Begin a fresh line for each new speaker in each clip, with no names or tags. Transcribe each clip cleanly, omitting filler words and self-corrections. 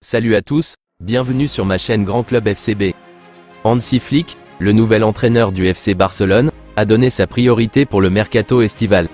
Salut à tous, bienvenue sur ma chaîne Grand Club FCB. Hansi Flick, le nouvel entraîneur du FC Barcelone, a donné sa priorité pour le mercato estival.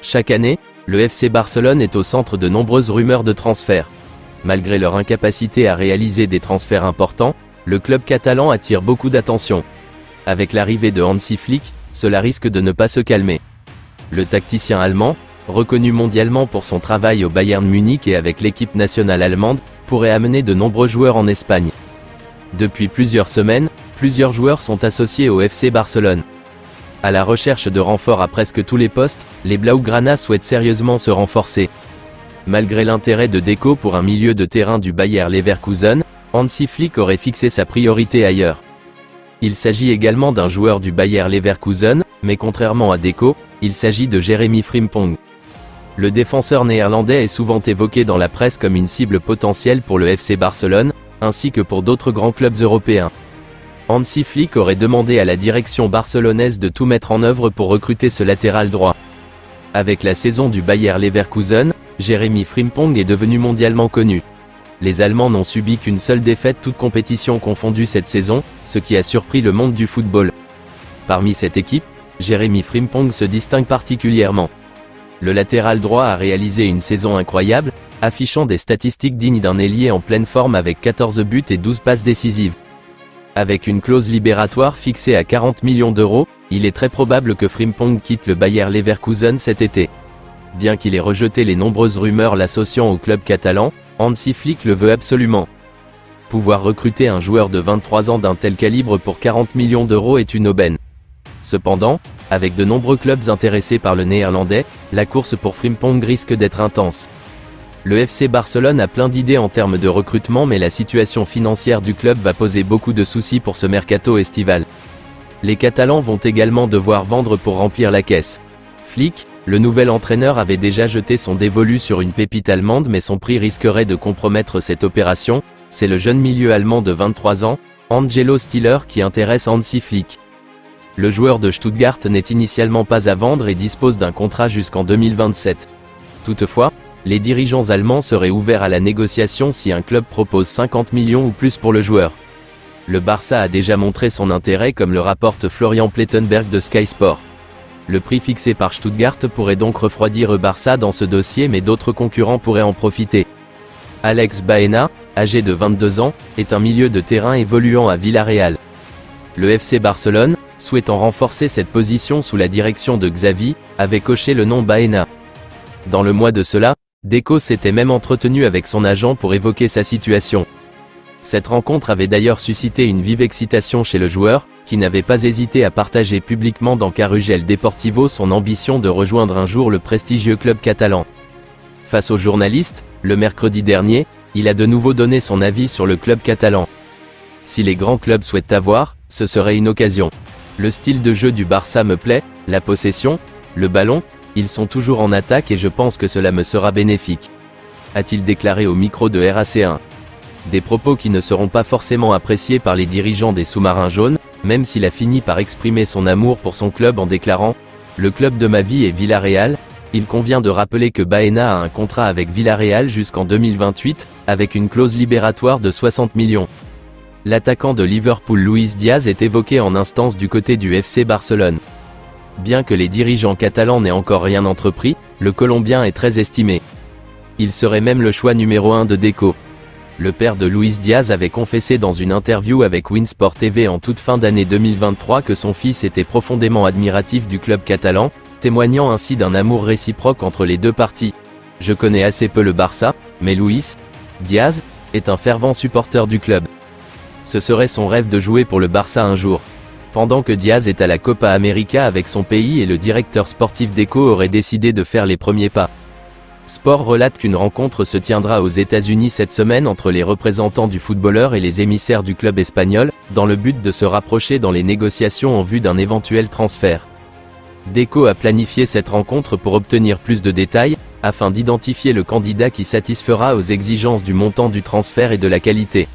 Chaque année, le FC Barcelone est au centre de nombreuses rumeurs de transferts. Malgré leur incapacité à réaliser des transferts importants, le club catalan attire beaucoup d'attention. Avec l'arrivée de Hansi Flick, cela risque de ne pas se calmer. Le tacticien allemand, reconnu mondialement pour son travail au Bayern Munich et avec l'équipe nationale allemande, pourrait amener de nombreux joueurs en Espagne. Depuis plusieurs semaines, plusieurs joueurs sont associés au FC Barcelone. À la recherche de renforts à presque tous les postes, les Blaugrana souhaitent sérieusement se renforcer. Malgré l'intérêt de Deco pour un milieu de terrain du Bayer Leverkusen, Hansi Flick aurait fixé sa priorité ailleurs. Il s'agit également d'un joueur du Bayer Leverkusen, mais contrairement à Deco, il s'agit de Jérémy Frimpong. Le défenseur néerlandais est souvent évoqué dans la presse comme une cible potentielle pour le FC Barcelone, ainsi que pour d'autres grands clubs européens. Hansi Flick aurait demandé à la direction barcelonaise de tout mettre en œuvre pour recruter ce latéral droit. Avec la saison du Bayer Leverkusen, Jérémy Frimpong est devenu mondialement connu. Les Allemands n'ont subi qu'une seule défaite toutes compétitions confondues cette saison, ce qui a surpris le monde du football. Parmi cette équipe, Jérémy Frimpong se distingue particulièrement. Le latéral droit a réalisé une saison incroyable, affichant des statistiques dignes d'un ailier en pleine forme avec 14 buts et 12 passes décisives. Avec une clause libératoire fixée à 40 millions d'euros, il est très probable que Frimpong quitte le Bayer Leverkusen cet été. Bien qu'il ait rejeté les nombreuses rumeurs l'associant au club catalan, Hansi Flick le veut absolument. Pouvoir recruter un joueur de 23 ans d'un tel calibre pour 40 millions d'euros est une aubaine. Cependant, avec de nombreux clubs intéressés par le néerlandais, la course pour Frimpong risque d'être intense. Le FC Barcelone a plein d'idées en termes de recrutement, mais la situation financière du club va poser beaucoup de soucis pour ce mercato estival. Les Catalans vont également devoir vendre pour remplir la caisse. Flick, le nouvel entraîneur, avait déjà jeté son dévolu sur une pépite allemande, mais son prix risquerait de compromettre cette opération. C'est le jeune milieu allemand de 23 ans, Angelo Stiller, qui intéresse Hansi Flick. Le joueur de Stuttgart n'est initialement pas à vendre et dispose d'un contrat jusqu'en 2027. Toutefois, les dirigeants allemands seraient ouverts à la négociation si un club propose 50 millions ou plus pour le joueur. Le Barça a déjà montré son intérêt, comme le rapporte Florian Plettenberg de Sky Sport. Le prix fixé par Stuttgart pourrait donc refroidir le Barça dans ce dossier, mais d'autres concurrents pourraient en profiter. Alex Baena, âgé de 22 ans, est un milieu de terrain évoluant à Villarreal. Le FC Barcelone, souhaitant renforcer cette position sous la direction de Xavi, avait coché le nom Baena. Dans le mois de cela, Deco s'était même entretenu avec son agent pour évoquer sa situation. Cette rencontre avait d'ailleurs suscité une vive excitation chez le joueur, qui n'avait pas hésité à partager publiquement dans Carrugel Deportivo son ambition de rejoindre un jour le prestigieux club catalan. Face aux journalistes, le mercredi dernier, il a de nouveau donné son avis sur le club catalan. Si les grands clubs souhaitent t'avoir, ce serait une occasion. Le style de jeu du Barça me plaît, la possession, le ballon, ils sont toujours en attaque et je pense que cela me sera bénéfique, a-t-il déclaré au micro de RAC1. Des propos qui ne seront pas forcément appréciés par les dirigeants des sous-marins jaunes, même s'il a fini par exprimer son amour pour son club en déclarant « Le club de ma vie est Villarreal ». Il convient de rappeler que Baena a un contrat avec Villarreal jusqu'en 2028, avec une clause libératoire de 60 millions. L'attaquant de Liverpool Luis Diaz est évoqué en instance du côté du FC Barcelone. Bien que les dirigeants catalans n'aient encore rien entrepris, le Colombien est très estimé. Il serait même le choix numéro 1 de Deco. Le père de Luis Diaz avait confessé dans une interview avec Winsport TV en toute fin d'année 2023 que son fils était profondément admiratif du club catalan, témoignant ainsi d'un amour réciproque entre les deux parties. « Je connais assez peu le Barça, mais Luis Diaz est un fervent supporter du club. Ce serait son rêve de jouer pour le Barça un jour. » Pendant que Diaz est à la Copa América avec son pays et le directeur sportif Deco aurait décidé de faire les premiers pas. Sport relate qu'une rencontre se tiendra aux États-Unis cette semaine entre les représentants du footballeur et les émissaires du club espagnol, dans le but de se rapprocher dans les négociations en vue d'un éventuel transfert. Deco a planifié cette rencontre pour obtenir plus de détails, afin d'identifier le candidat qui satisfera aux exigences du montant du transfert et de la qualité.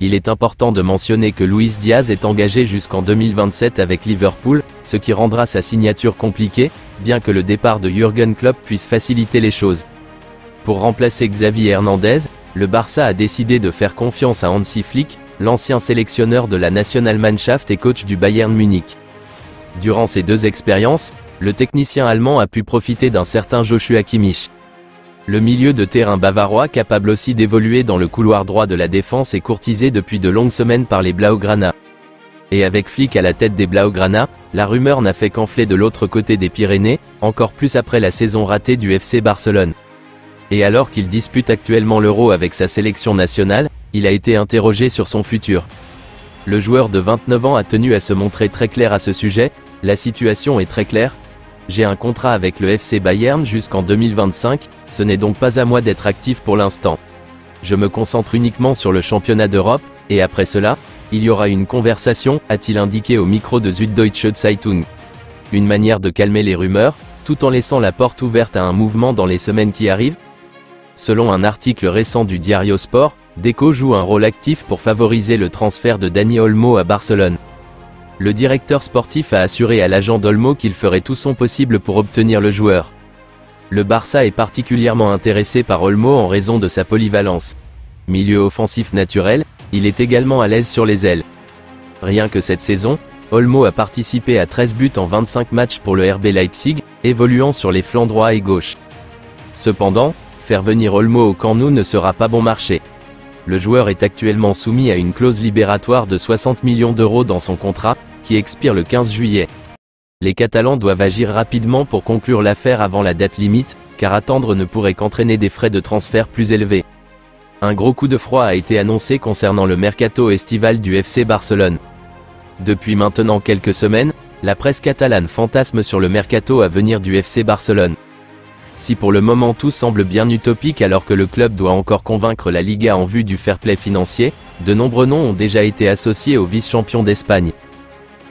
Il est important de mentionner que Luis Diaz est engagé jusqu'en 2027 avec Liverpool, ce qui rendra sa signature compliquée, bien que le départ de Jürgen Klopp puisse faciliter les choses. Pour remplacer Xavi Hernandez, le Barça a décidé de faire confiance à Hansi Flick, l'ancien sélectionneur de la Nationalmannschaft et coach du Bayern Munich. Durant ces 2 expériences, le technicien allemand a pu profiter d'un certain Joshua Kimmich. Le milieu de terrain bavarois, capable aussi d'évoluer dans le couloir droit de la défense, est courtisé depuis de longues semaines par les Blaugrana. Et avec Flick à la tête des Blaugrana, la rumeur n'a fait qu'enfler de l'autre côté des Pyrénées, encore plus après la saison ratée du FC Barcelone. Et alors qu'il dispute actuellement l'Euro avec sa sélection nationale, il a été interrogé sur son futur. Le joueur de 29 ans a tenu à se montrer très clair à ce sujet. La situation est très claire. J'ai un contrat avec le FC Bayern jusqu'en 2025, ce n'est donc pas à moi d'être actif pour l'instant. Je me concentre uniquement sur le championnat d'Europe, et après cela, il y aura une conversation, a-t-il indiqué au micro de Süddeutsche Zeitung. Une manière de calmer les rumeurs, tout en laissant la porte ouverte à un mouvement dans les semaines qui arrivent. Selon un article récent du Diario Sport, Deco joue un rôle actif pour favoriser le transfert de Dani Olmo à Barcelone. Le directeur sportif a assuré à l'agent d'Olmo qu'il ferait tout son possible pour obtenir le joueur. Le Barça est particulièrement intéressé par Olmo en raison de sa polyvalence. Milieu offensif naturel, il est également à l'aise sur les ailes. Rien que cette saison, Olmo a participé à 13 buts en 25 matchs pour le RB Leipzig, évoluant sur les flancs droit et gauche. Cependant, faire venir Olmo au Camp Nou ne sera pas bon marché. Le joueur est actuellement soumis à une clause libératoire de 60 millions d'euros dans son contrat, qui expire le 15 juillet. Les Catalans doivent agir rapidement pour conclure l'affaire avant la date limite, car attendre ne pourrait qu'entraîner des frais de transfert plus élevés. Un gros coup de froid a été annoncé concernant le mercato estival du FC Barcelone. Depuis maintenant quelques semaines, la presse catalane fantasme sur le mercato à venir du FC Barcelone. Si pour le moment tout semble bien utopique alors que le club doit encore convaincre la Liga en vue du fair play financier, de nombreux noms ont déjà été associés aux vice-champions d'Espagne.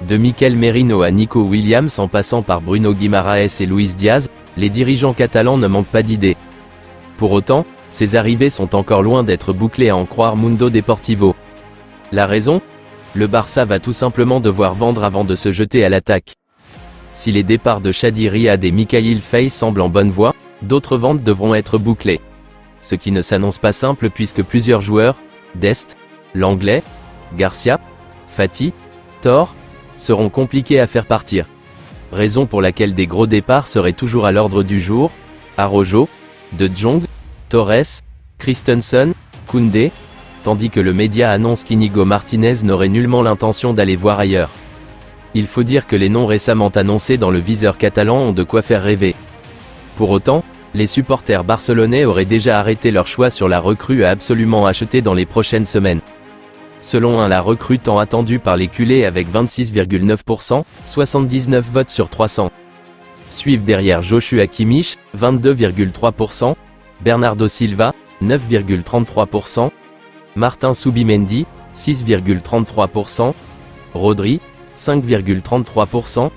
De Mikel Merino à Nico Williams en passant par Bruno Guimaraes et Luis Diaz, les dirigeants catalans ne manquent pas d'idées. Pour autant, ces arrivées sont encore loin d'être bouclées à en croire Mundo Deportivo. La raison ? Le Barça va tout simplement devoir vendre avant de se jeter à l'attaque. Si les départs de Shadi Riyad et Mikhail Faye semblent en bonne voie, d'autres ventes devront être bouclées. Ce qui ne s'annonce pas simple puisque plusieurs joueurs, Dest, Langlais, Garcia, Fati, Thor, seront compliqués à faire partir. Raison pour laquelle des gros départs seraient toujours à l'ordre du jour, Araujo, De Jong, Torres, Christensen, Koundé, tandis que le média annonce qu'Inigo Martinez n'aurait nullement l'intention d'aller voir ailleurs. Il faut dire que les noms récemment annoncés dans le viseur catalan ont de quoi faire rêver. Pour autant, les supporters barcelonais auraient déjà arrêté leur choix sur la recrue à absolument acheter dans les prochaines semaines. Selon la recrue tant attendue par les culés avec 26,9%, 79 votes sur 300. Suivent derrière Joshua Kimmich, 22,3%, Bernardo Silva, 9,33%, Martin Subimendi, 6,33%, Rodri, 5,33%,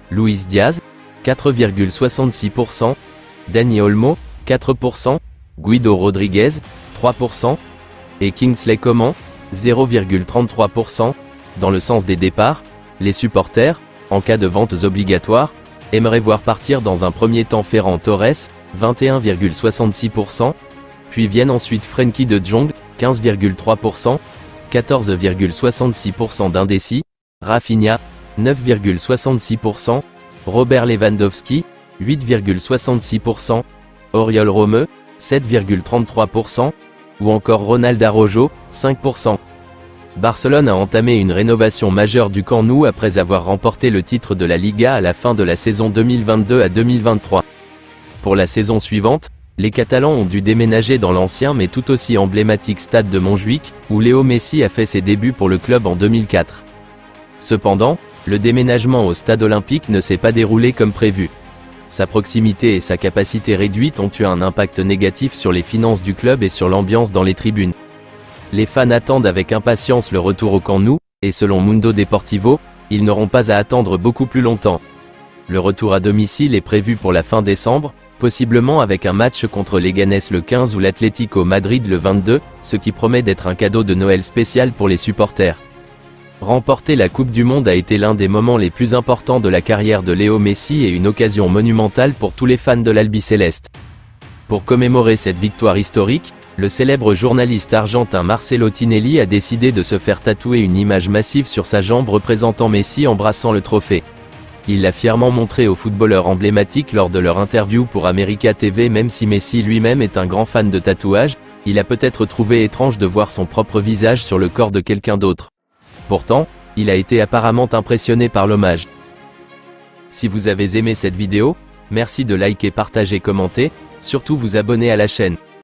Luis Diaz, 4,66%, Dani Olmo, 4%, Guido Rodriguez, 3%, et Kingsley Coman, 0,33%. Dans le sens des départs, les supporters, en cas de ventes obligatoires, aimeraient voir partir dans un premier temps Ferran Torres, 21,66%, puis viennent ensuite Frenkie de Jong, 15,3%, 14,66% d'indécis, Rafinha, 9,66%, Robert Lewandowski, 8,66%, Oriol Romeu, 7,33%, ou encore Ronald Araujo, 5%. Barcelone a entamé une rénovation majeure du Camp Nou après avoir remporté le titre de la Liga à la fin de la saison 2022 à 2023. Pour la saison suivante, les Catalans ont dû déménager dans l'ancien mais tout aussi emblématique stade de Montjuïc, où Léo Messi a fait ses débuts pour le club en 2004. Cependant, le déménagement au stade olympique ne s'est pas déroulé comme prévu. Sa proximité et sa capacité réduite ont eu un impact négatif sur les finances du club et sur l'ambiance dans les tribunes. Les fans attendent avec impatience le retour au Camp Nou, et selon Mundo Deportivo, ils n'auront pas à attendre beaucoup plus longtemps. Le retour à domicile est prévu pour la fin décembre, possiblement avec un match contre Leganés le 15 ou l'Atlético Madrid le 22, ce qui promet d'être un cadeau de Noël spécial pour les supporters. Remporter la Coupe du Monde a été l'un des moments les plus importants de la carrière de Léo Messi et une occasion monumentale pour tous les fans de l'Albiceleste. Pour commémorer cette victoire historique, Le célèbre journaliste argentin Marcelo Tinelli a décidé de se faire tatouer une image massive sur sa jambe représentant Messi embrassant le trophée. Il l'a fièrement montré aux footballeurs emblématiques lors de leur interview pour America TV. Même si Messi lui-même est un grand fan de tatouage, il a peut-être trouvé étrange de voir son propre visage sur le corps de quelqu'un d'autre. Pourtant, il a été apparemment impressionné par l'hommage. Si vous avez aimé cette vidéo, merci de liker, partager, commenter, surtout vous abonner à la chaîne.